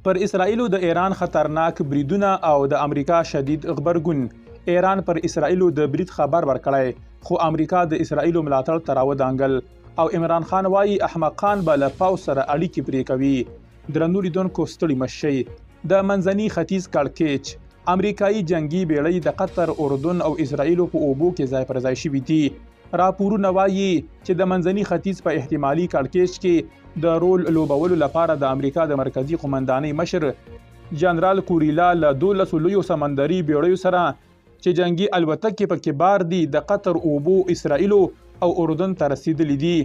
پر اسرائیلو د ایران خطرناک بریدونه او د امریکا شدید غبرګون. ایران پر اسرائیلو د برید خبر ورکړی خو امریکا د اسرائیلو ملاتړ ته راودانګل او عمران خان وایي احمقان به له پوځ سره اړیکې پرې کوي. درنو لیدونکو ستړي مه شئ. د منځني ختیځ کړکېچ امریکایي جنگي بیړۍ د قطر، اردن او اسرائیلو په اوبو کې ځای پر ځای شوي دي. راپورونه وایي چې د منځني ختیځ په احتمالي کړکېچ کې د رول لوبولو لپاره د امریکا د مرکزی قومندانۍ مشر جنرال کوریلا له 12 لویو سمندري بیړیو سره چې جنگي الوتکې پکې بار دي د قطر اوبو، اسرائیلو او اردن ته رسیدلي دي.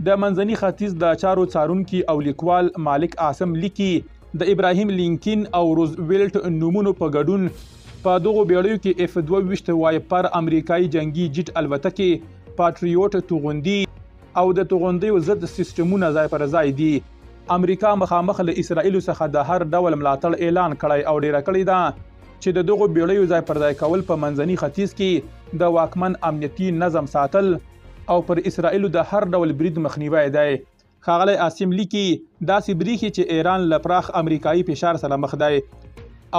د منځني ختیځ د چارو څارونکي او لیکوال مالک عاصم لیکي د ابراهیم لینکن او روزویلټ نومونو په ګډون په دغو بیړیو کې F-22 وایپر امریکایي جنگي جیټ الوتکې، پاټریوټ توغندي او د توغندیو ضد سیستمونه ځای پر ځای دي. امریکا مخامخ له اسرائیلو څخه د هر ډول ملاتړ اعلان کړی او ډیره کړې ده چې د دغو بیړیو ځای پر ځای کول په منځني ختیځ کې د واکمن امنیتي نظم ساتل او پر اسرائیلو د هر ډول برید مخنیوی دی. ښاغلی عاصم لیکي داسې بریښي چې ایران له پراخ امریکایي فشار سره مخ دی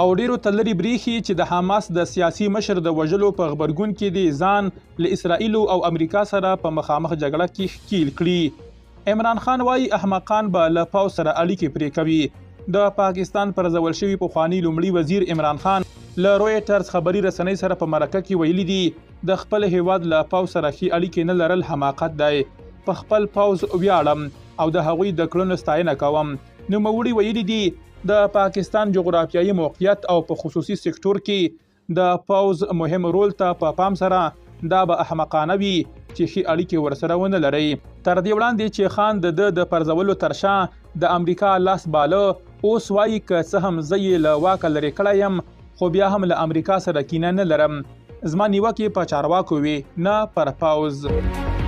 او ډیرو ته لرې بریښي چې د حماس د سیاسي مشر د وژلو په غبرګون کې دی ځان له اسرائیلو او امریکا سره په مخامخ جګړه کې ښکیل کړي. عمران خان وایي احمقان به له پوځ سره اړیکې پرې کوي. د پاکستان پرځول شوي پخواني لومړي وزیر عمران خان له رویټرز خبري رسنۍ سره په مرکه کې ویلي دي د خپل هیواد له پوځ سره ښې اړیکې نه لرل حماقت دی. په خپل پوځ ویاړم او د هغوی د کړنو ستاینه کوم. نوموړي ویلي دي د پاکستان جغرافیایي موقعیت او په خصوصي سکتور کې د پوځ مهم رول ته په پام سره دا به احمقانه وي چې ښې اړیکې ورسره ونه لري. تر دې وړاندې چې خان د پرځولو تر شا د امریکا لاس باله، اوس وایي که څه هم زه یې له واکه لرې کړی یم خو بیا هم له امریکا سره کینه نه لرم. زما نیوکې په چارواکو وي نه پر پوځ.